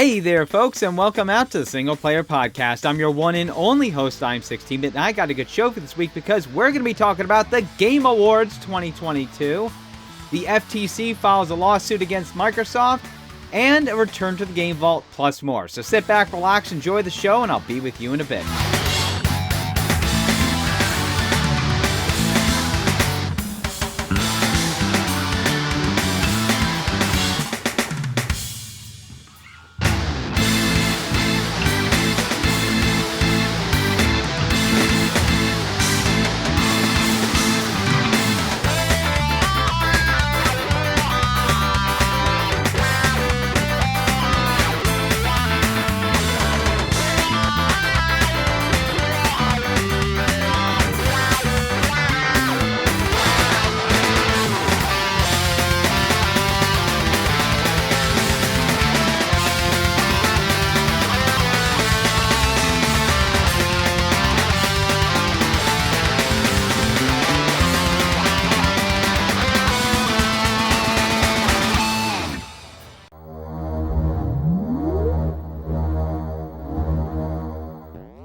Hey there, folks, and welcome out to the Single Player Podcast. I'm your one and only host, I'm 16-Bit, and I got a good show for this week because we're going to be talking about the Game Awards 2022, the FTC files a lawsuit against Microsoft, and a return to the Game Vault, plus more. So sit back, relax, enjoy the show, and I'll be with you in a bit.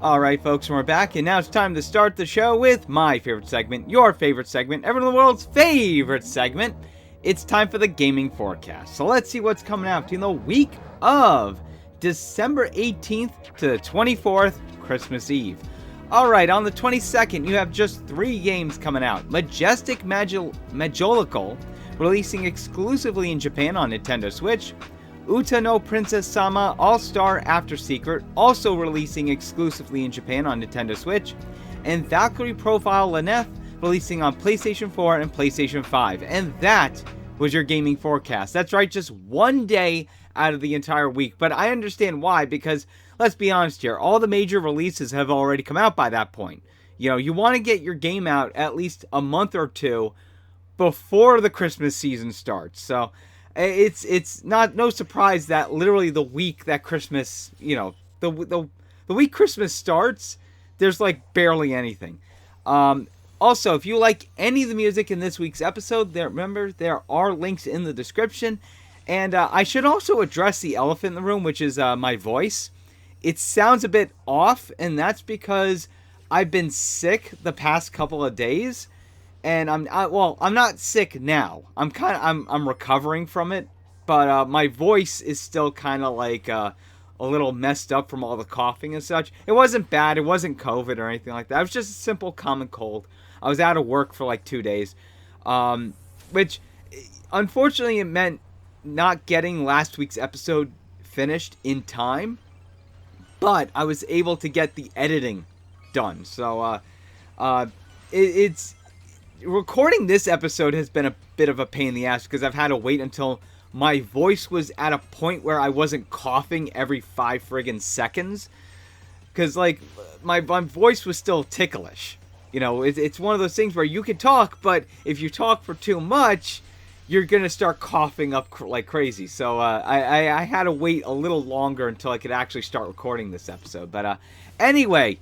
Alright folks, we're back, and now it's time to start the show with my favorite segment, your favorite segment, everyone in the world's favorite segment. It's time for the gaming forecast. So let's see what's coming out between the week of December 18th to the 24th, Christmas Eve. Alright, on the 22nd, you have just 3 games coming out. Majestic Majolical, releasing exclusively in Japan on Nintendo Switch. Uta no Princess Sama All-Star After Secret, also releasing exclusively in Japan on Nintendo Switch, and Valkyrie Profile Laneth, releasing on PlayStation 4 and PlayStation 5. And that was your gaming forecast. That's right, just one day out of the entire week. But I understand why, because let's be honest here, all the major releases have already come out by that point. You know, you want to get your game out at least a month or two before the Christmas season starts. So it's no surprise that literally the week that Christmas, you know, the week Christmas starts, there's like barely anything. Also, if you like any of the music in this week's episode, remember there are links in the description. And I should also address the elephant in the room, which is my voice. It sounds a bit off, and that's because I've been sick the past couple of days. And I'm not sick now. I'm recovering from it, but my voice is still kind of like a little messed up from all the coughing and such. It wasn't bad. It wasn't COVID or anything like that. It was just a simple common cold. I was out of work for like 2 days, which unfortunately it meant not getting last week's episode finished in time. But I was able to get the editing done. So it's recording this episode has been a bit of a pain in the ass because I've had to wait until my voice was at a point where I wasn't coughing every 5 friggin' seconds. Because, like, my voice was still ticklish. You know, it's one of those things where you can talk, but if you talk for too much, you're going to start coughing up like crazy. So I had to wait a little longer until I could actually start recording this episode. But anyway,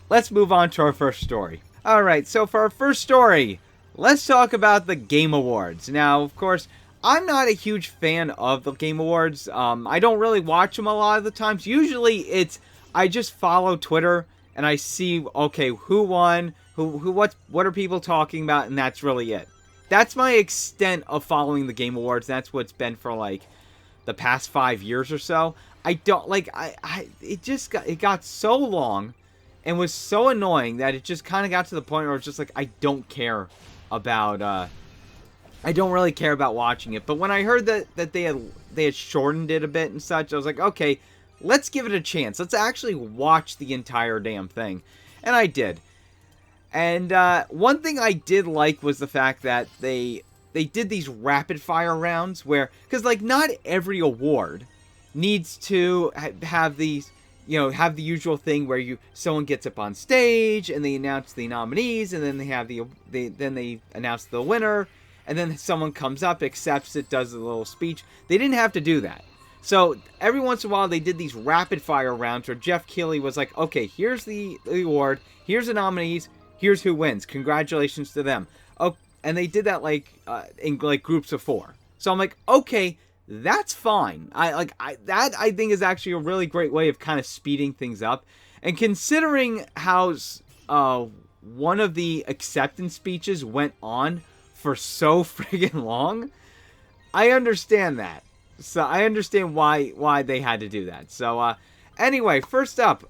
let's move on to our first story. Alright, so for our first story, let's talk about the Game Awards. Now, of course, I'm not a huge fan of the Game Awards. I don't really watch them a lot of the times. Usually, I just follow Twitter and I see, okay, who won, what are people talking about, and that's really it. That's my extent of following the Game Awards. That's what it's been for, like, the past 5 years or so. I don't, like, it got so long and was so annoying that it just kind of got to the point where it's just like, I don't care about, I don't really care about watching it. But when I heard that they had shortened it a bit and such, I was like, okay, let's give it a chance. Let's actually watch the entire damn thing. And I did. And one thing I did like was the fact that they did these rapid fire rounds where, because like not every award needs to have these, you know, have the usual thing where someone gets up on stage and they announce the nominees, and then they announce the winner, and then someone comes up, accepts it, does a little speech. They didn't have to do that. So every once in a while they did these rapid fire rounds where Jeff Keighley was like, okay, here's the award, here's the nominees, here's who wins. Congratulations to them. Oh, and they did that like in like groups of 4. So I'm like, okay, that's fine. I think is actually a really great way of kind of speeding things up. And considering how one of the acceptance speeches went on for so friggin' long, I understand that. So I understand why they had to do that. So anyway, first up,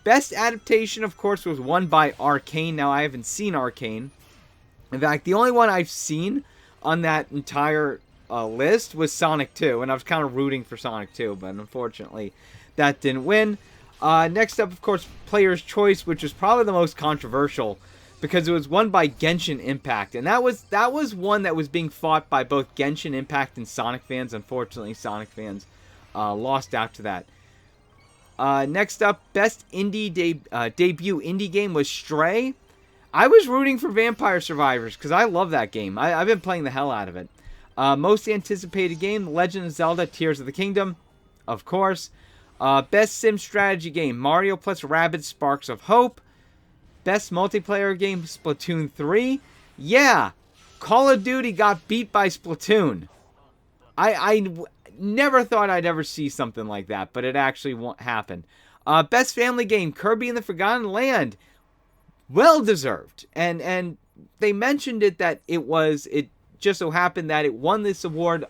best adaptation, of course, was won by Arcane. Now, I haven't seen Arcane. In fact, the only one I've seen on that entire list was Sonic 2, and I was kind of rooting for Sonic 2, but unfortunately that didn't win. Next up, of course, Player's Choice, which was probably the most controversial because it was won by Genshin Impact, and that was one that was being fought by both Genshin Impact and Sonic fans. Unfortunately, Sonic fans lost out to that. Next up, best indie debut indie game was Stray. I was rooting for Vampire Survivors because I love that game. I've been playing the hell out of it. Most anticipated game, Legend of Zelda Tears of the Kingdom, of course. Best sim strategy game, Mario plus Rabbids Sparks of Hope. Best multiplayer game, Splatoon 3. Yeah, Call of Duty got beat by Splatoon. I never thought I'd ever see something like that, but it actually won't happen. Best family game, Kirby and the Forgotten Land. Well deserved. And they mentioned it that it just so happened that it won this award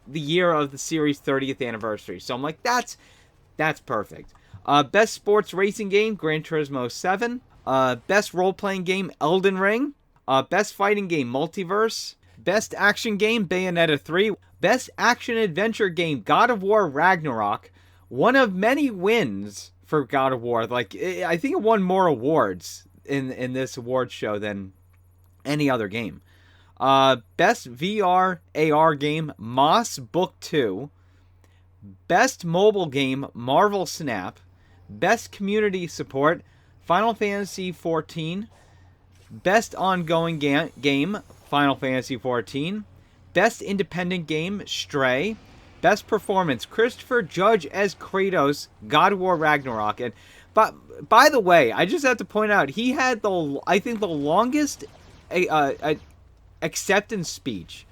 the year of the series' 30th anniversary. So I'm like, that's perfect. Best sports racing game, Gran Turismo 7. Best role-playing game, Elden Ring. Best fighting game, Multiverse. Best action game, Bayonetta 3. Best action-adventure game, God of War Ragnarok. One of many wins for God of War. Like, I think it won more awards in this award show than any other game. Best VR AR game, Moss Book 2. Best mobile game, Marvel Snap. Best community support, Final Fantasy XIV. Best ongoing game, Final Fantasy XIV. Best independent game, Stray. Best performance, Christopher Judge as Kratos, God of War Ragnarok. And but by the way, I just have to point out, he had the longest acceptance speech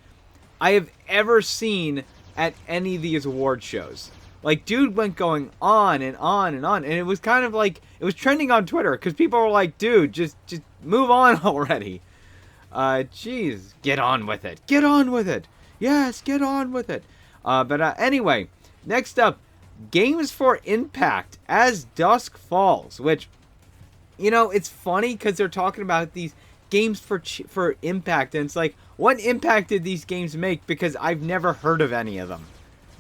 I have ever seen at any of these award shows. Like, dude went going on and on and on, and it was kind of like, it was trending on Twitter, because people were like, dude, just move on already. Jeez, get on with it. Get on with it. Yes, get on with it. But anyway, next up, Games for Impact As Dusk Falls, which, you know, it's funny, because they're talking about these games for impact, and it's like, what impact did these games make? Because I've never heard of any of them.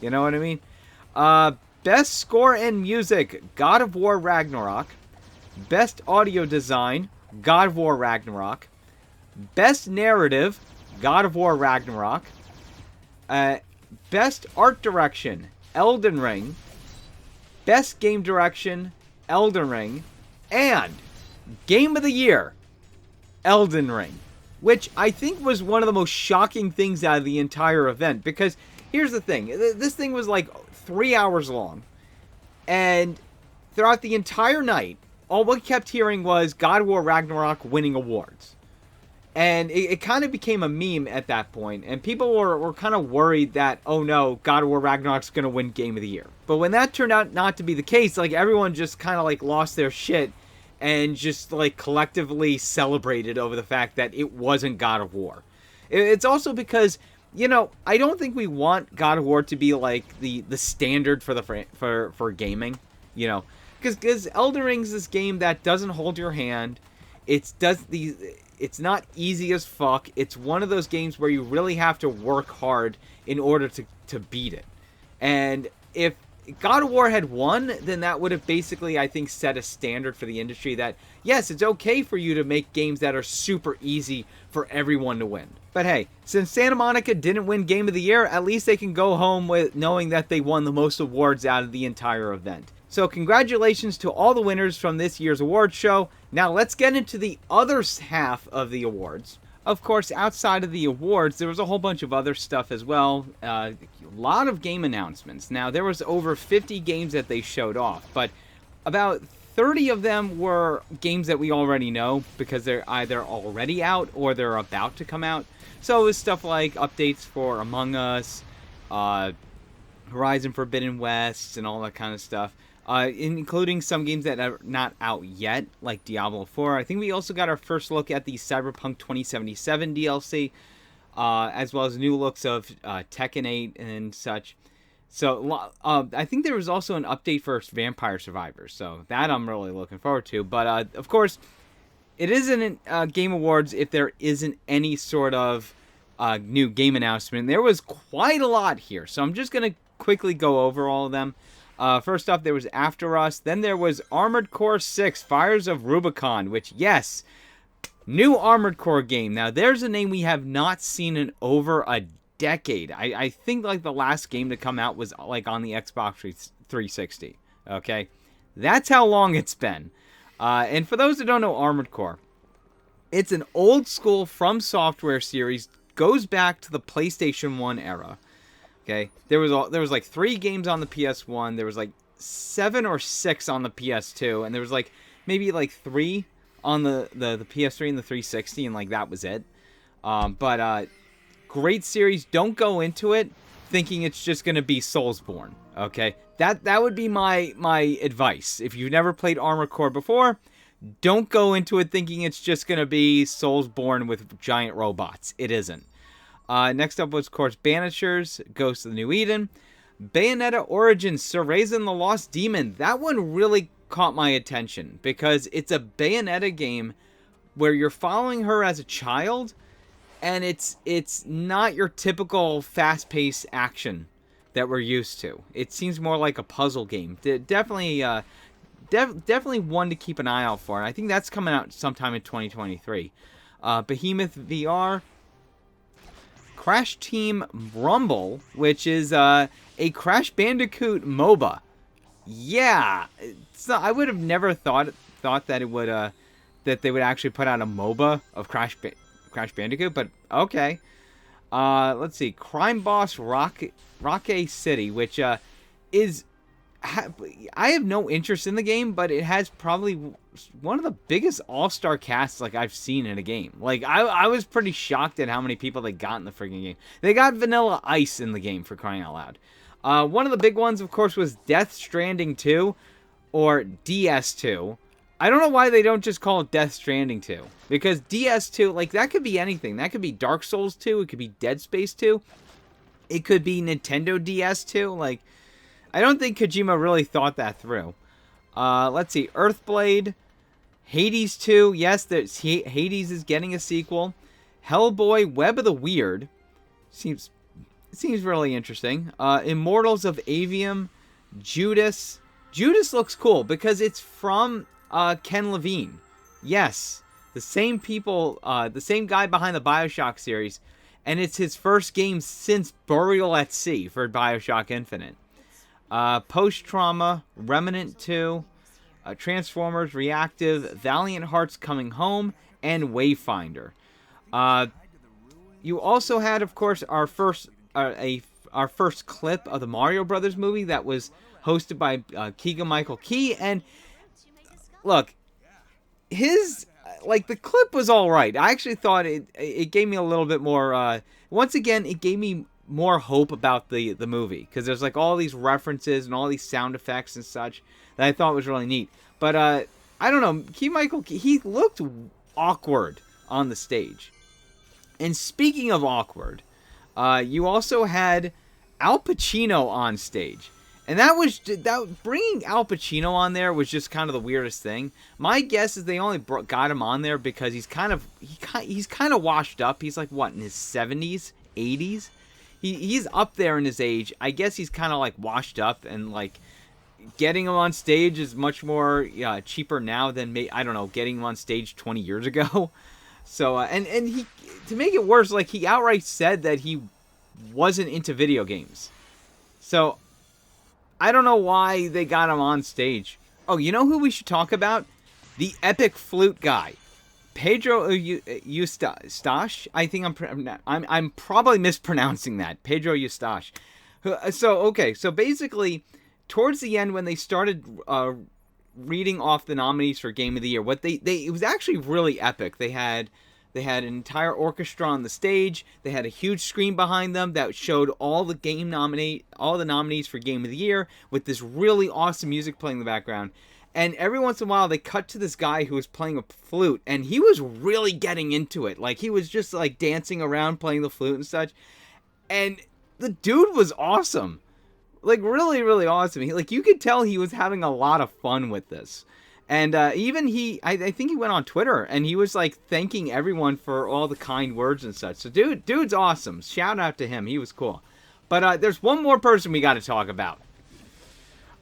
You know what I mean? Best score and music, God of War Ragnarok. Best audio design, God of War Ragnarok. Best narrative, God of War Ragnarok. Best art direction, Elden Ring. Best game direction, Elden Ring. And Game of the Year, Elden Ring. Which I think was one of the most shocking things out of the entire event. Because here's the thing. This thing was like 3 hours long. And throughout the entire night, all we kept hearing was God of War Ragnarok winning awards. And it kind of became a meme at that point. And people were kind of worried that, oh no, God of War Ragnarok's going to win Game of the Year. But when that turned out not to be the case, like, everyone just kind of like lost their shit and just like collectively celebrated over the fact that it wasn't God of War. It's also because, you know, I don't think we want God of War to be like the standard for gaming, you know, because Elden Ring's this game that doesn't hold your hand. It's not easy as fuck. It's one of those games where you really have to work hard in order to beat it. And if God of War had won, then that would have basically, I think, set a standard for the industry that, yes, it's okay for you to make games that are super easy for everyone to win. But hey, since Santa Monica didn't win Game of the Year, at least they can go home with knowing that they won the most awards out of the entire event. So congratulations to all the winners from this year's awards show. Now let's get into the other half of the awards. Of course, outside of the awards, there was a whole bunch of other stuff as well. A lot of game announcements. Now, there was over 50 games that they showed off, but about 30 of them were games that we already know because they're either already out or they're about to come out. So it was stuff like updates for Among Us, Horizon Forbidden West, and all that kind of stuff. Including some games that are not out yet, like Diablo 4. I think we also got our first look at the Cyberpunk 2077 DLC, as well as new looks of Tekken 8 and such. So I think there was also an update for Vampire Survivors, so that I'm really looking forward to. But of course, it isn't Game Awards if there isn't any sort of new game announcement. There was quite a lot here, so I'm just going to quickly go over all of them. First off, there was After Us. Then there was Armored Core 6, Fires of Rubicon, which, yes, new Armored Core game. Now, there's a name we have not seen in over a decade. I think, like, the last game to come out was, like, on the Xbox 360. Okay? That's how long it's been. And for those who don't know Armored Core, it's an old-school From Software series, goes back to the PlayStation 1 era. Okay, there was like 3 games on the PS1. There was like 7 or 6 on the PS2, and there was like maybe like 3 on the PS3 and the 360, and like that was it. But great series. Don't go into it thinking it's just gonna be Soulsborne. Okay, that would be my advice. If you've never played Armored Core before, don't go into it thinking it's just gonna be Soulsborne with giant robots. It isn't. Next up was, of course, Banishers, Ghosts of the New Eden, Bayonetta Origins, Cereza and the Lost Demon. That one really caught my attention because it's a Bayonetta game where you're following her as a child, and it's not your typical fast-paced action that we're used to. It seems more like a puzzle game. Definitely one to keep an eye out for. And I think that's coming out sometime in 2023. Behemoth VR. Crash Team Rumble, which is a Crash Bandicoot MOBA. Yeah, I would have never thought that it would that they would actually put out a MOBA of Crash Bandicoot, but okay. Let's see, Crime Boss Rocket City, which is I have no interest in the game, but it has probably one of the biggest all-star casts like I've seen in a game. Like I was pretty shocked at how many people they got in the freaking game. They got Vanilla Ice in the game, for crying out loud. One of the big ones, of course, was Death Stranding 2 or DS2. I don't know why they don't just call it Death Stranding 2, because DS2, like, that could be anything. That could be Dark Souls 2, it could be Dead Space 2, it could be Nintendo DS2. Like, I don't think Kojima really thought that through. Let's see. Earthblade. Hades 2. Yes, Hades is getting a sequel. Hellboy. Web of the Weird. Seems really interesting. Immortals of Avium. Judas. Judas looks cool because it's from Ken Levine. Yes. The same people, the same guy behind the BioShock series. And it's his first game since Burial at Sea for BioShock Infinite. Post-Trauma, Remnant 2, Transformers, Reactive, Valiant Hearts Coming Home, and Wayfinder. You also had, of course, our first clip of the Mario Brothers movie that was hosted by Keegan-Michael Key, and look, the clip was all right. I actually thought it gave me a little bit more, once again, it gave me more hope about the movie, because there's like all these references and all these sound effects and such that I thought was really neat. But I don't know, Keegan-Michael Key, he looked awkward on the stage. And speaking of awkward, you also had Al Pacino on stage, and bringing Al Pacino on there was just kind of the weirdest thing. My guess is they only got him on there because he's kind of washed up. He's like, what, in his 70s, 80s? He's up there in his age. I guess he's kind of like washed up, and like getting him on stage is much more cheaper now than getting him on stage 20 years ago. So and he, to make it worse, like, he outright said that he wasn't into video games. So I don't know why they got him on stage. Oh, you know who we should talk about? The epic flute guy. Pedro Eustache, I think I'm probably mispronouncing that. Pedro Eustache. So basically, towards the end when they started reading off the nominees for Game of the Year, it was actually really epic. They had They had an entire orchestra on the stage. They had a huge screen behind them that showed all the nominees for Game of the Year with this really awesome music playing in the background. And every once in a while, they cut to this guy who was playing a flute, and he was really getting into it. Like, he was just, like, dancing around playing the flute and such. And the dude was awesome. Like, really, really awesome. You could tell he was having a lot of fun with this. And even I think he went on Twitter, and he was, like, thanking everyone for all the kind words and such. So, dude's awesome. Shout out to him. He was cool. But there's one more person we got to talk about.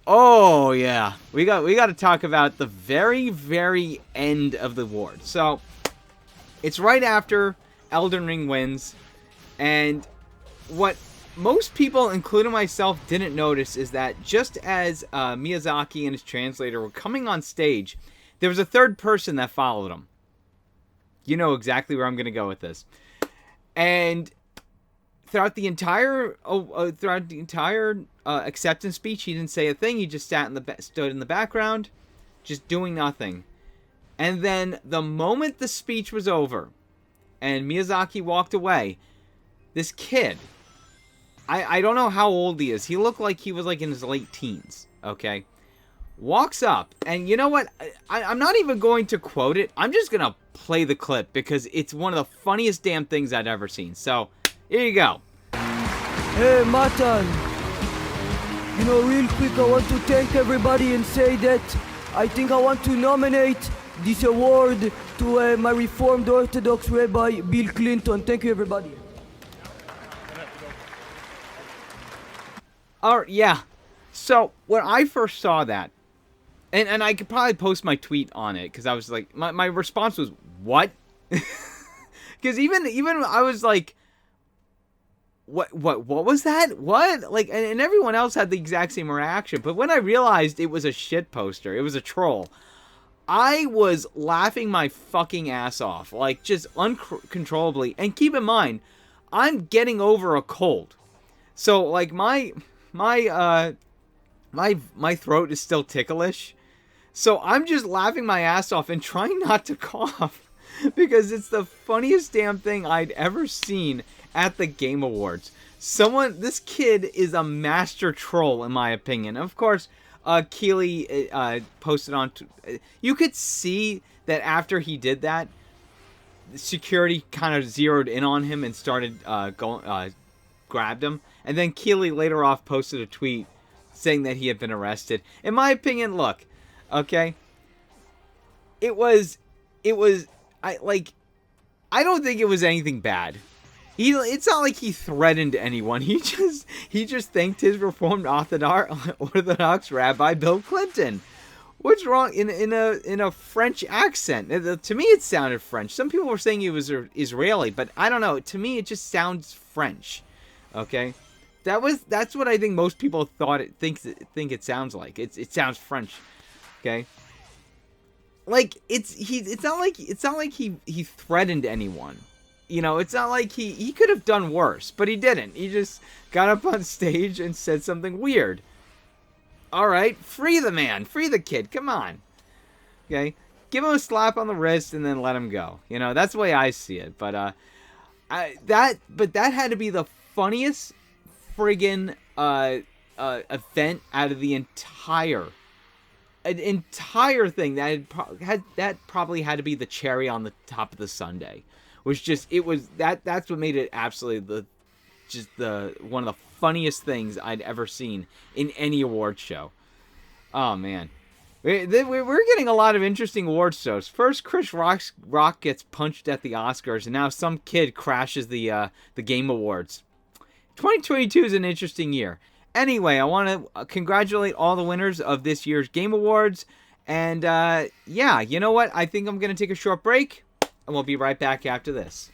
Oh, yeah. We got to talk about the very, very end of the award. So, it's right after Elden Ring wins. And what most people, including myself, didn't notice is that just as Miyazaki and his translator were coming on stage, there was a third person that followed him. You know exactly where I'm going to go with this. And throughout the entire acceptance speech, he didn't say a thing. He just stood in the background, just doing nothing. And then the moment the speech was over and Miyazaki walked away, this kid, I don't know how old he is. He looked like he was like in his late teens, okay? Walks up, and you know what? I'm not even going to quote it. I'm just going to play the clip because it's one of the funniest damn things I've ever seen. So, here you go. Hey, Matan. You know, real quick, I want to thank everybody and say that I think I want to nominate this award to my Reformed Orthodox Rabbi, Bill Clinton. Thank you, everybody. Yeah. So, when I first saw that, and I could probably post my tweet on it, because I was like, my response was, what? Because even I was like, what was that? What? Like, and everyone else had the exact same reaction. But when I realized it was a shit poster, it was a troll, I was laughing my fucking ass off, like, just uncontrollably. And keep in mind, I'm getting over a cold. So, like, my throat is still ticklish. So I'm just laughing my ass off and trying not to cough because it's the funniest damn thing I'd ever seen at the Game Awards. This kid is a master troll in my opinion. Of course, Keeley posted on, you could see that after he did that, security kind of zeroed in on him and started grabbed him. And then Keeley later off posted a tweet saying that he had been arrested. In my opinion, look, okay, I don't think it was anything bad. It's not like he threatened anyone. He just thanked his Reformed Orthodox Rabbi Bill Clinton. What's wrong in a French accent? To me, it sounded French. Some people were saying it was Israeli, but I don't know. To me, it just sounds French. Okay, that's what I think most people think it sounds like. It sounds French. Okay, like it's not like he threatened anyone. You know, it's not like he could have done worse, but he didn't. He just got up on stage and said something weird. All right, free the man, free the kid. Come on, okay, give him a slap on the wrist and then let him go. You know, that's the way I see it. But that had to be the funniest friggin' event out of the entire thing. That probably had to be the cherry on the top of the sundae. That's what made it absolutely one of the funniest things I'd ever seen in any award show. Oh man, we're getting a lot of interesting award shows. First, Chris Rock gets punched at the Oscars, and now some kid crashes the Game Awards. 2022 is an interesting year. Anyway, I want to congratulate all the winners of this year's Game Awards. And yeah, you know what? I think I'm going to take a short break, and we'll be right back after this.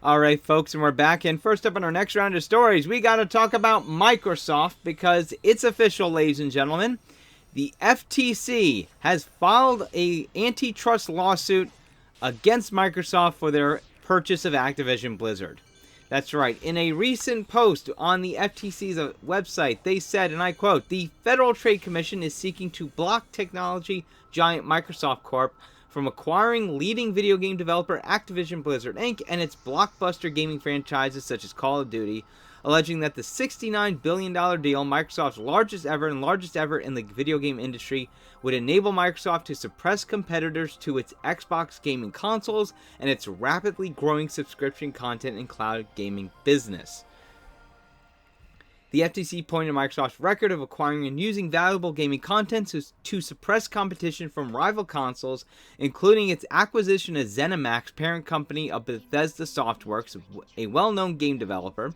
Alright folks, and we're back, and first up in our next round of stories, we gotta talk about Microsoft, because it's official, ladies and gentlemen. The FTC has filed a antitrust lawsuit against Microsoft for their purchase of Activision Blizzard. That's right, in a recent post on the FTC's website, they said, and I quote, "The Federal Trade Commission is seeking to block technology giant Microsoft Corp. From acquiring leading video game developer Activision Blizzard Inc. and its blockbuster gaming franchises such as Call of Duty, alleging that the $69 billion deal, Microsoft's largest ever in the video game industry, would enable Microsoft to suppress competitors to its Xbox gaming consoles and its rapidly growing subscription content and cloud gaming business." The FTC pointed to Microsoft's record of acquiring and using valuable gaming content to suppress competition from rival consoles, including its acquisition of ZeniMax, parent company of Bethesda Softworks, a well-known game developer.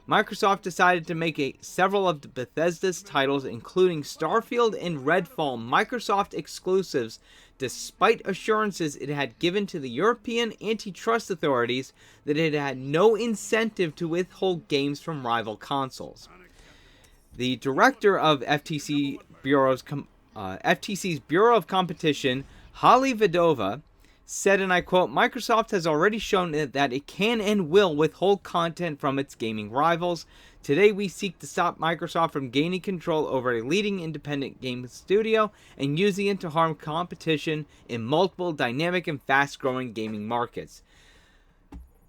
Microsoft decided to make several of Bethesda's titles, including Starfield and Redfall, Microsoft exclusives, despite assurances it had given to the European antitrust authorities that it had no incentive to withhold games from rival consoles. The director of FTC's Bureau of Competition, Holly Vidova, said, and I quote, "Microsoft has already shown that it can and will withhold content from its gaming rivals. Today we seek to stop Microsoft from gaining control over a leading independent game studio and using it to harm competition in multiple dynamic and fast-growing gaming markets."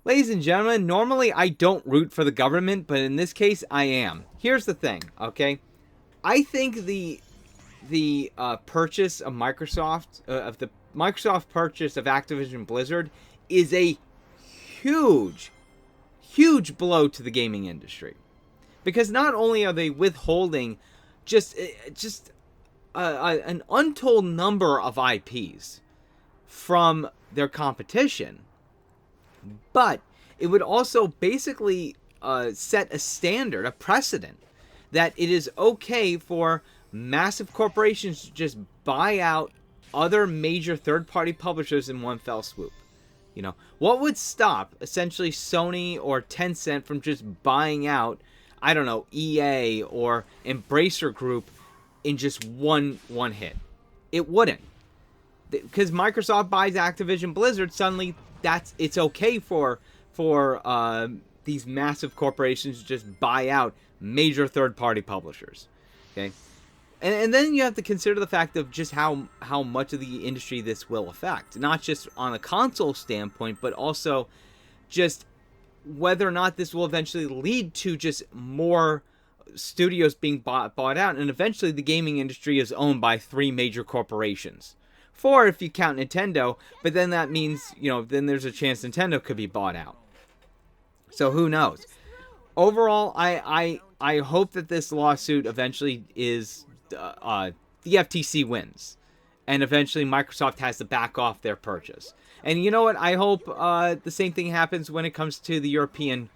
Ladies and gentlemen, normally I don't root for the government, but in this case I am. Here's the thing, okay? I think the purchase of Microsoft, of the Microsoft purchase of Activision Blizzard is a huge blow to the gaming industry. Because not only are they withholding just an untold number of IPs from their competition, but it would also basically set a standard, a precedent, that it is okay for massive corporations to just buy out other major third-party publishers in one fell swoop. You know, what would stop essentially Sony or Tencent from just buying out, I don't know, EA or Embracer Group in just one hit? It wouldn't. Because Microsoft buys Activision Blizzard, suddenly it's okay for these massive corporations to just buy out major third-party publishers. Okay? And then you have to consider the fact of just how much of the industry this will affect. Not just on a console standpoint, but also just whether or not this will eventually lead to just more studios being bought out. And eventually the gaming industry is owned by 3 major corporations. 4 if you count Nintendo, but then that means, then there's a chance Nintendo could be bought out. So who knows? Overall, I I hope that this lawsuit eventually is the FTC wins, and eventually Microsoft has to back off their purchase. And you know what? I hope the same thing happens when it comes to the European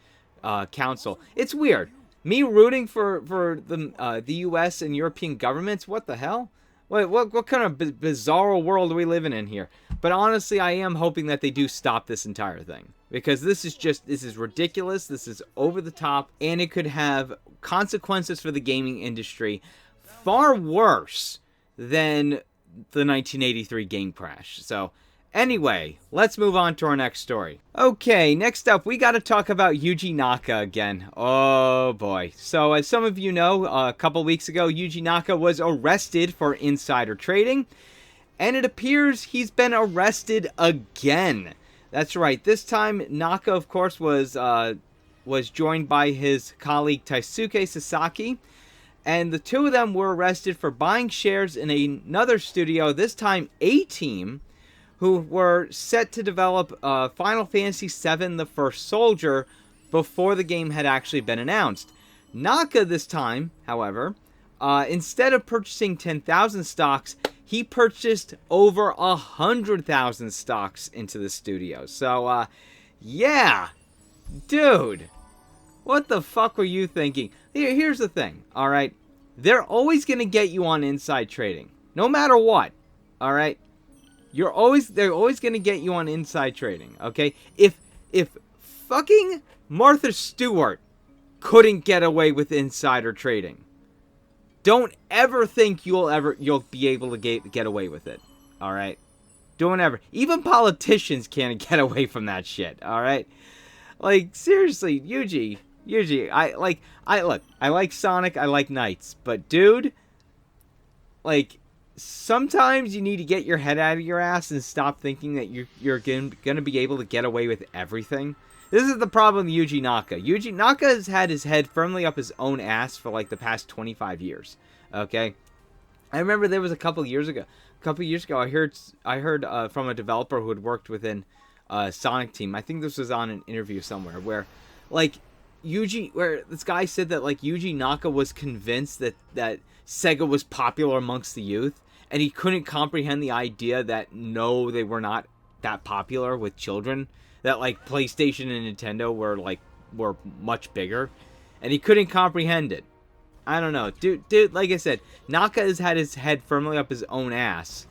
Council. It's weird. Me rooting for the U.S. and European governments? What the hell? What kind of bizarre world are we living in here? But honestly, I am hoping that they do stop this entire thing. Because this is ridiculous, this is over the top, and it could have consequences for the gaming industry far worse than the 1983 game crash. So, anyway, let's move on to our next story. Okay, next up, we got to talk about Yuji Naka again. Oh boy. So, as some of you know, a couple weeks ago, Yuji Naka was arrested for insider trading, and it appears he's been arrested again. That's right. This time, Naka, of course, was joined by his colleague Taisuke Sasaki, and the two of them were arrested for buying shares in another studio, this time A-Team, who were set to develop Final Fantasy VII The First Soldier before the game had actually been announced. Naka this time, however, instead of purchasing 10,000 stocks, he purchased over 100,000 stocks into the studio. So, yeah, dude, what the fuck were you thinking? Here's the thing, all right? They're always going to get you on inside trading, no matter what, all right? They're always going to get you on inside trading, okay? If fucking Martha Stewart couldn't get away with insider trading, don't ever think you'll be able to get away with it. All right? Don't ever. Even politicians can't get away from that shit. All right? Like, seriously, Yuji, I like Sonic, I like Knights, but dude, like, sometimes you need to get your head out of your ass and stop thinking that you're gonna be able to get away with everything. This is the problem with Yuji Naka. Yuji Naka has had his head firmly up his own ass for like the past 25 years. Okay? I remember there was a couple years ago, I heard from a developer who had worked within Sonic Team. I think this was on an interview somewhere where this guy said that like Yuji Naka was convinced that Sega was popular amongst the youth, and he couldn't comprehend the idea that no, they were not that popular with children. That like PlayStation and Nintendo were much bigger, and he couldn't comprehend it. I don't know, dude. Like I said, Naka has had his head firmly up his own ass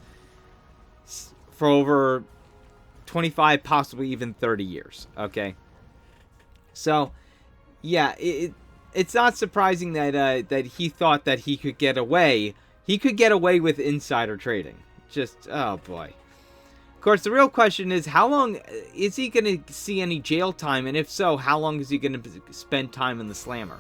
for over 25, possibly even 30 years. Okay, so yeah, it's not surprising that he thought that he could get away. He could get away with insider trading. Just, oh boy. Of course, the real question is, how long is he going to see any jail time? And if so, how long is he going to spend time in the slammer?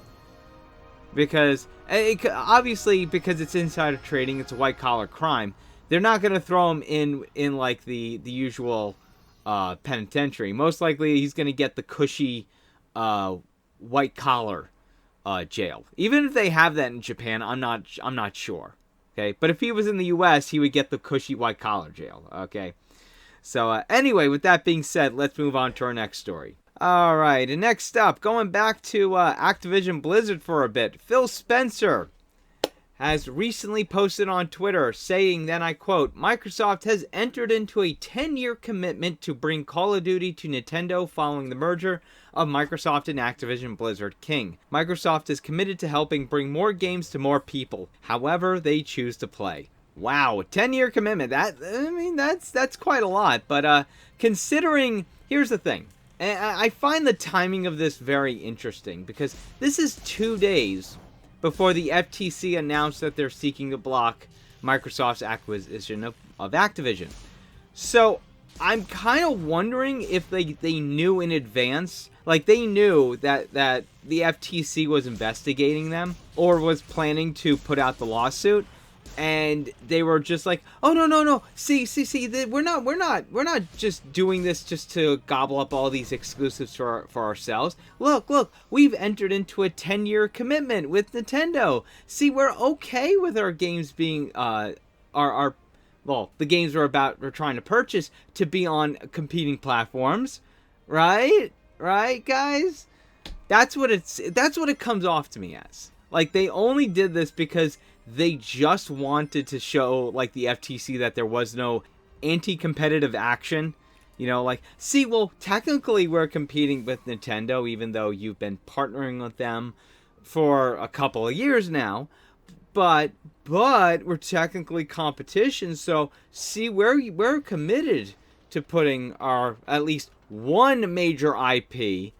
Because, obviously, because it's insider trading, it's a white-collar crime, they're not going to throw him in like, the usual penitentiary. Most likely, he's going to get the cushy white-collar jail. Even if they have that in Japan, I'm not sure. Okay, but if he was in the U.S., he would get the cushy white-collar jail. Okay. So, anyway, with that being said, let's move on to our next story. Alright, and next up, going back to Activision Blizzard for a bit, Phil Spencer has recently posted on Twitter saying that, I quote, Microsoft has entered into a 10-year commitment to bring Call of Duty to Nintendo following the merger of Microsoft and Activision Blizzard King. Microsoft is committed to helping bring more games to more people, however they choose to play. Wow, 10-year commitment. That's quite a lot. But considering, here's the thing. I find the timing of this very interesting because this is 2 days before the FTC announced that they're seeking to block Microsoft's acquisition of Activision. So I'm kind of wondering if they knew in advance, like they knew that the FTC was investigating them or was planning to put out the lawsuit. And they were just like, oh no. See, we're not just doing this just to gobble up all these exclusives for ourselves. Look, we've entered into a 10-year commitment with Nintendo. See, we're okay with our games being the games we're trying to purchase to be on competing platforms, right, guys? That's what it comes off to me as. Like, they only did this because they just wanted to show, like, the FTC that there was no anti-competitive action. You know, like, see, well, technically we're competing with Nintendo, even though you've been partnering with them for a couple of years now. But we're technically competition, so see, we're committed to putting our at least one major IP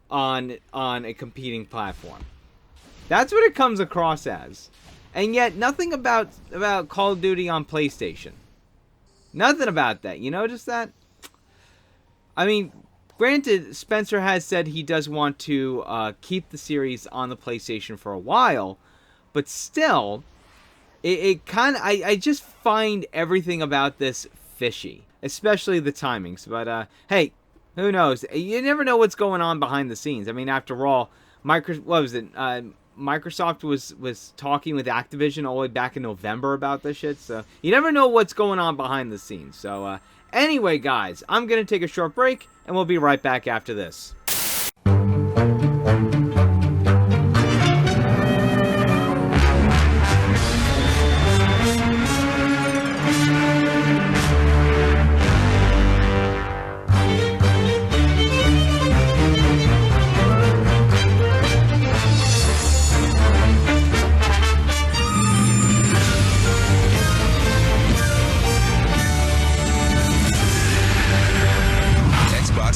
on a competing platform. That's what it comes across as. And yet nothing about Call of Duty on PlayStation. Nothing about that. You notice that? I mean, granted, Spencer has said he does want to keep the series on the PlayStation for a while, but still, it kind of, I just find everything about this fishy, especially the timings. But hey, who knows? You never know what's going on behind the scenes. I mean, after all, Microsoft was talking with Activision all the way back in November about this shit, so you never know what's going on behind the scenes. So anyway, guys, I'm gonna take a short break, and we'll be right back after this.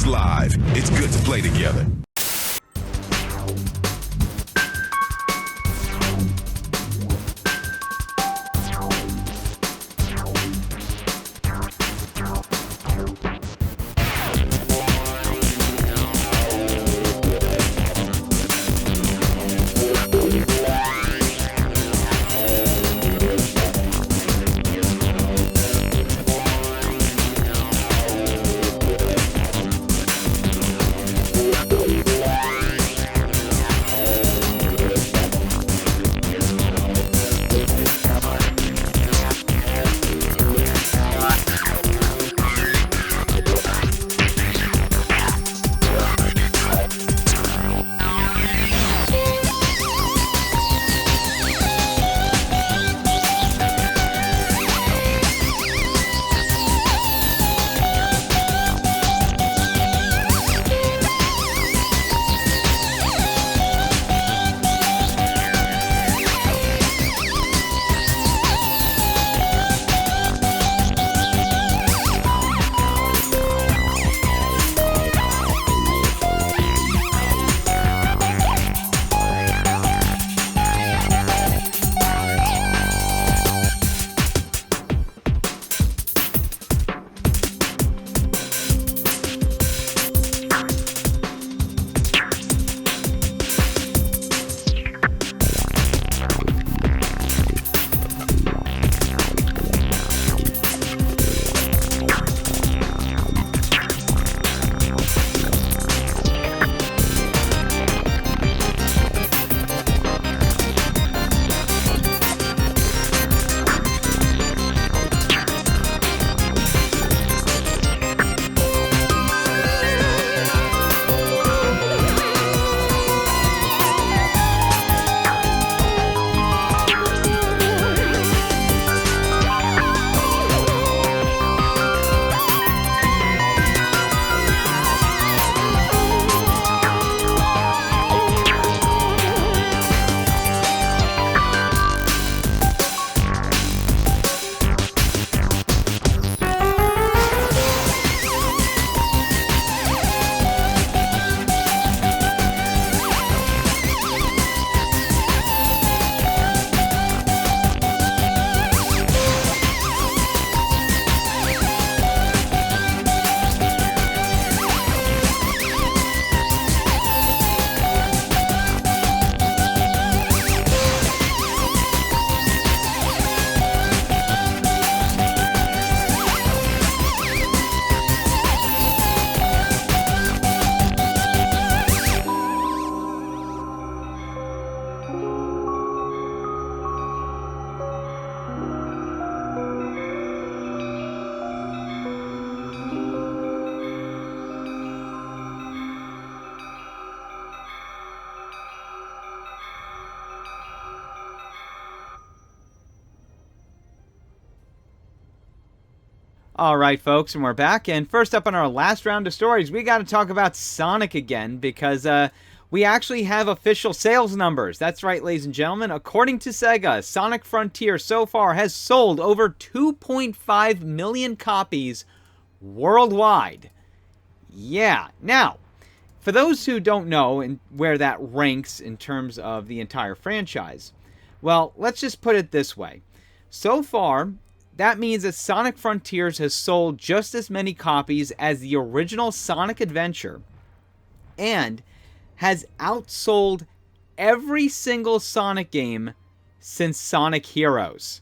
Live. It's good to play together. All right, folks, and we're back. And first up on our last round of stories, we got to talk about Sonic again because we actually have official sales numbers. That's right, ladies and gentlemen. According to Sega, Sonic Frontier so far has sold over 2.5 million copies worldwide. Yeah. Now, for those who don't know and where that ranks in terms of the entire franchise, well, let's just put it this way. So far, that means that Sonic Frontiers has sold just as many copies as the original Sonic Adventure and has outsold every single Sonic game since Sonic Heroes.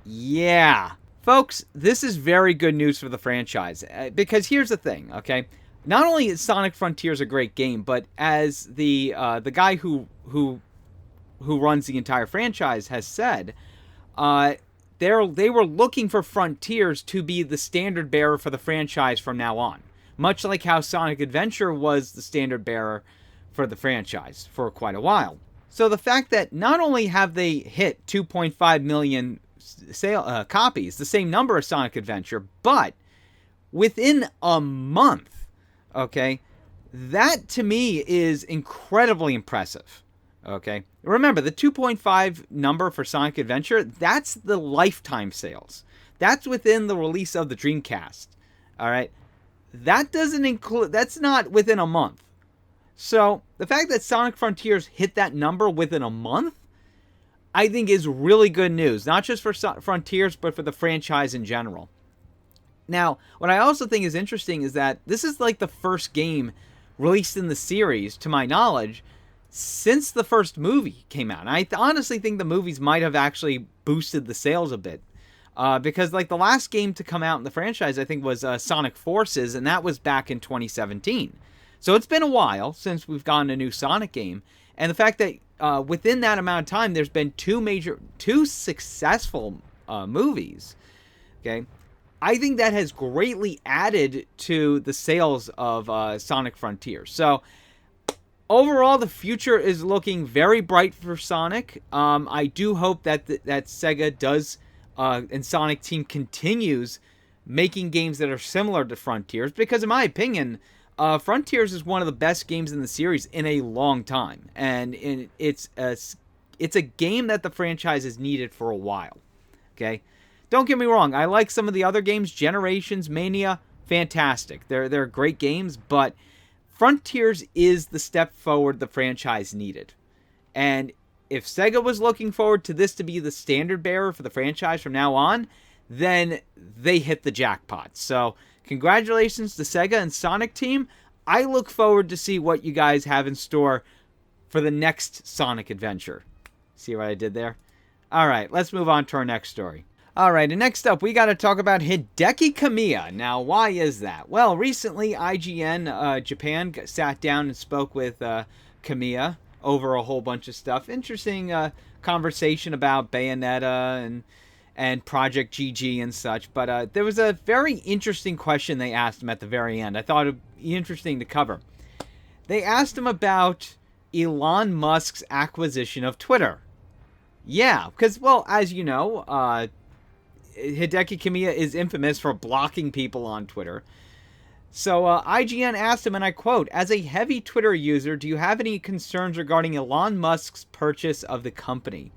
Yeah. Folks, this is very good news for the franchise because here's the thing, okay? Not only is Sonic Frontiers a great game, but as the guy who runs the entire franchise has said, they were looking for Frontiers to be the standard bearer for the franchise from now on. Much like how Sonic Adventure was the standard bearer for the franchise for quite a while. So the fact that not only have they hit 2.5 million copies, the same number as Sonic Adventure, but within a month, okay, that to me is incredibly impressive. Okay, remember the 2.5 number for Sonic Adventure, that's the lifetime sales. That's within the release of the Dreamcast. All right, that doesn't include, that's not within a month. So the fact that Sonic Frontiers hit that number within a month, I think is really good news, not just for Frontiers, but for the franchise in general. Now, what I also think is interesting is that this is like the first game released in the series, to my knowledge, since the first movie came out. And I honestly think the movies might have actually boosted the sales a bit. Because like the last game to come out in the franchise, I think, was Sonic Forces, and that was back in 2017. So it's been a while since we've gotten a new Sonic game. And the fact that within that amount of time, there's been two successful movies, okay, I think that has greatly added to the sales of Sonic Frontiers. So overall, the future is looking very bright for Sonic. I do hope that that Sega does and Sonic Team continues making games that are similar to Frontiers, because in my opinion, Frontiers is one of the best games in the series in a long time, and it's a game that the franchise has needed for a while. Okay, don't get me wrong, I like some of the other games, Generations, Mania, fantastic. They're great games, but Frontiers is the step forward the franchise needed. And if Sega was looking forward to this to be the standard bearer for the franchise from now on, then they hit the jackpot. So congratulations to Sega and Sonic Team. I look forward to see what you guys have in store for the next Sonic adventure. See what I did there? All right, let's move on to our next story. All right, and next up, we got to talk about Hideki Kamiya. Now, why is that? Well, recently, IGN Japan sat down and spoke with Kamiya over a whole bunch of stuff. Interesting conversation about Bayonetta and Project GG and such. But there was a very interesting question they asked him at the very end. I thought it would be interesting to cover. They asked him about Elon Musk's acquisition of Twitter. Yeah, because, well, as you know, Hideki Kamiya is infamous for blocking people on Twitter. So IGN asked him, and I quote, "As a heavy Twitter user, do you have any concerns regarding Elon Musk's purchase of the company?"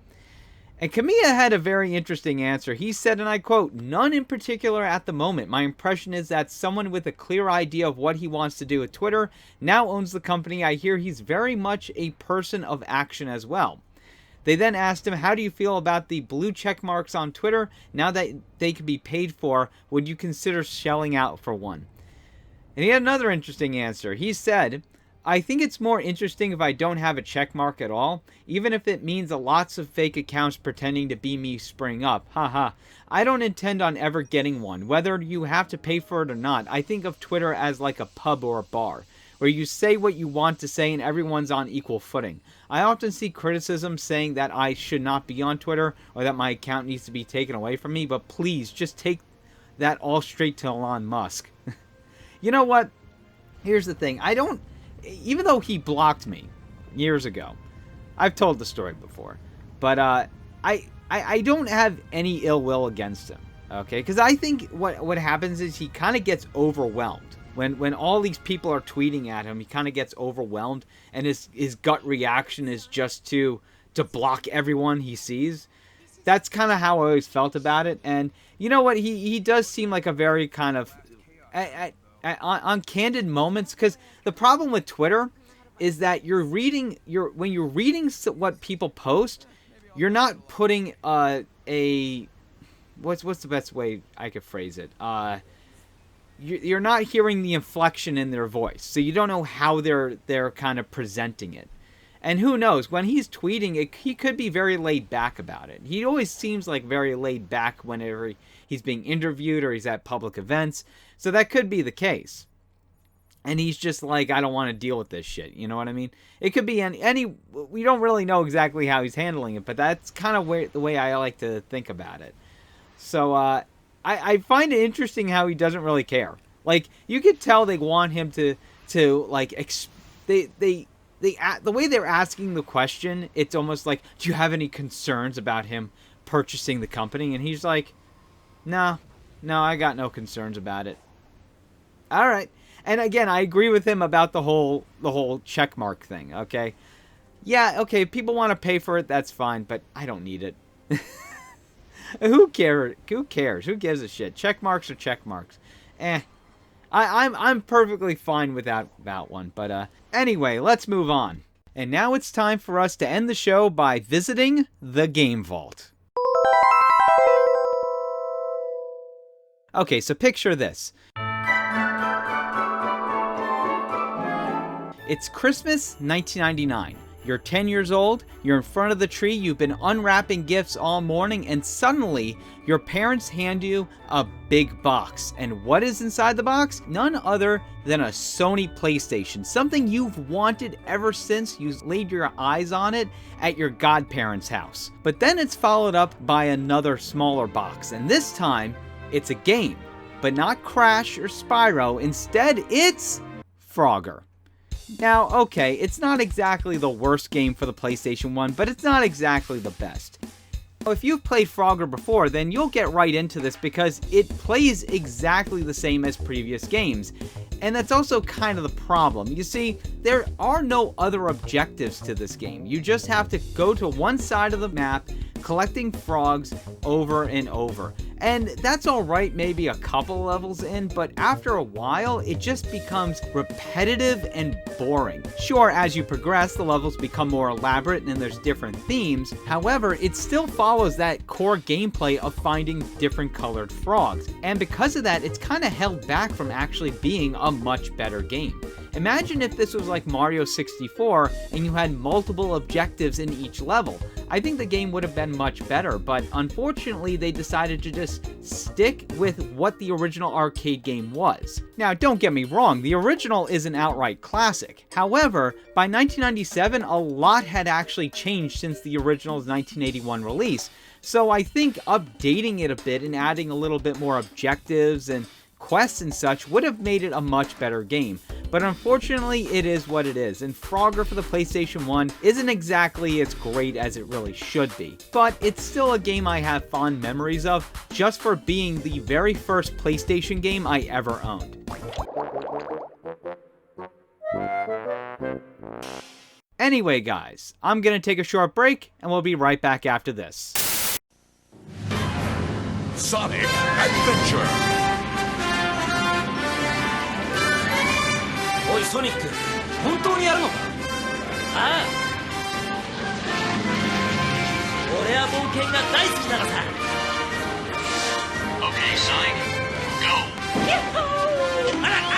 And Kamiya had a very interesting answer. He said, and I quote, "None in particular at the moment. My impression is that someone with a clear idea of what he wants to do with Twitter now owns the company. I hear he's very much a person of action as well." They then asked him, "How do you feel about the blue check marks on Twitter? Now that they can be paid for, would you consider shelling out for one?" And he had another interesting answer. He said, "I think it's more interesting if I don't have a check mark at all, even if it means lots of fake accounts pretending to be me spring up. Haha. I don't intend on ever getting one. Whether you have to pay for it or not, I think of Twitter as like a pub or a bar, where you say what you want to say and everyone's on equal footing. I often see criticism saying that I should not be on Twitter or that my account needs to be taken away from me, but please just take that all straight to Elon Musk." You know what? Here's the thing. Even though he blocked me years ago, I've told the story before, but I don't have any ill will against him. Okay, because I think what happens is he kind of gets overwhelmed. When all these people are tweeting at him, he kind of gets overwhelmed, and his gut reaction is just to block everyone he sees. That's kind of how I always felt about it. And you know what? He does seem like a very kind of on candid moments, because the problem with Twitter is that when you're reading what people post, you're not putting what's the best way I could phrase it? You're not hearing the inflection in their voice, so you don't know how they're kind of presenting it. And who knows, when he's tweeting, he could be very laid back about it. He always seems like very laid back whenever he's being interviewed or he's at public events, so that could be the case. And he's just like, I don't want to deal with this shit, you know what I mean? It could be any we don't really know exactly how he's handling it, but that's kind of the way I like to think about it. So, I find it interesting how he doesn't really care. Like, you could tell they want him to like, the way they're asking the question, it's almost like, do you have any concerns about him purchasing the company? And he's like, no, I got no concerns about it. All right. And again, I agree with him about the whole checkmark thing, okay? Yeah, okay, if people want to pay for it, that's fine, but I don't need it. Who cares? Who gives a shit? Check marks are check marks. I'm perfectly fine without one. But anyway, let's move on. And now it's time for us to end the show by visiting the Game Vault. Okay, so picture this. It's Christmas 1999. You're 10 years old, you're in front of the tree, you've been unwrapping gifts all morning, and suddenly your parents hand you a big box. And what is inside the box? None other than a Sony PlayStation, something you've wanted ever since you laid your eyes on it at your godparents' house. But then it's followed up by another smaller box, and this time it's a game, but not Crash or Spyro. Instead, it's Frogger. Now, okay, it's not exactly the worst game for the PlayStation 1, but it's not exactly the best. If you've played Frogger before, then you'll get right into this because it plays exactly the same as previous games. And that's also kind of the problem. You see, there are no other objectives to this game. You just have to go to one side of the map, collecting frogs over and over. And that's alright maybe a couple levels in, but after a while, it just becomes repetitive and boring. Sure, as you progress, the levels become more elaborate and there's different themes. However, it still follows that core gameplay of finding different colored frogs. And because of that, it's kind of held back from actually being a much better game. Imagine if this was like Mario 64 and you had multiple objectives in each level. I think the game would have been much better, but unfortunately they decided to just stick with what the original arcade game was. Now, don't get me wrong, the original is an outright classic. However, by 1997, a lot had actually changed since the original's 1981 release. So I think updating it a bit and adding a little bit more objectives and quests and such would have made it a much better game. But unfortunately, it is what it is, and Frogger for the PlayStation 1 isn't exactly as great as it really should be. But it's still a game I have fond memories of, just for being the very first PlayStation game I ever owned. Anyway guys, I'm gonna take a short break, and we'll be right back after this. Sonic Adventure! おいソニック、本当にやるのか？ああ、俺は冒険が大好きなのさ。Okay, Sonic, go! ヤッホー！あらあ！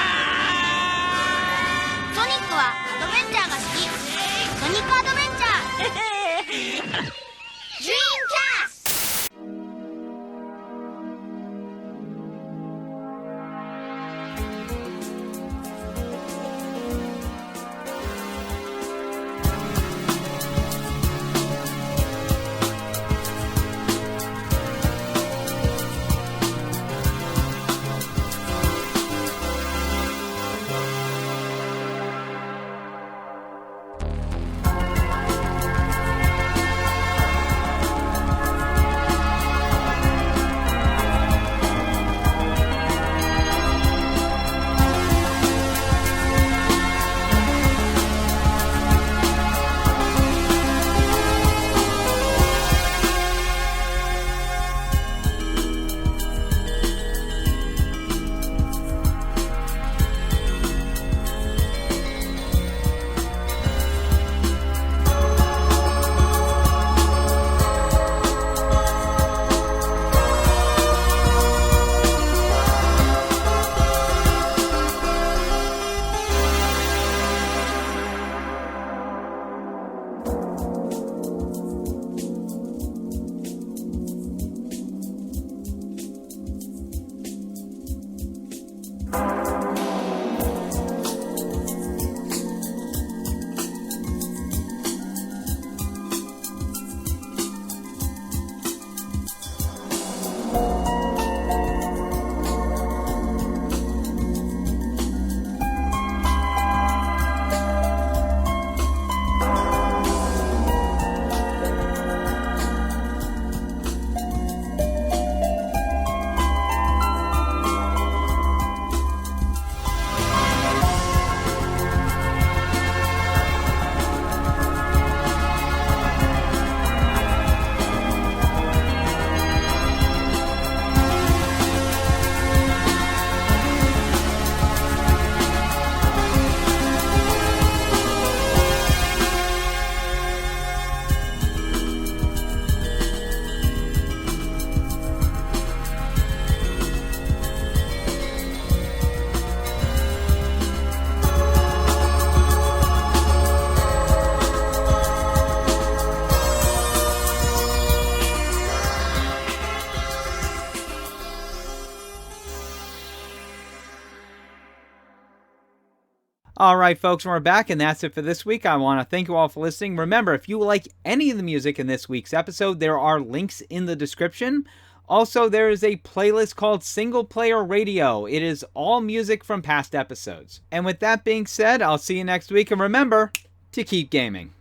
ソニックはアドベンチャーが好き。ソニックアドベンチャー。ドリームキャスト！ Alright folks, we're back and that's it for this week. I want to thank you all for listening. Remember, if you like any of the music in this week's episode, there are links in the description. Also, there is a playlist called Single Player Radio. It is all music from past episodes. And with that being said, I'll see you next week, and remember to keep gaming.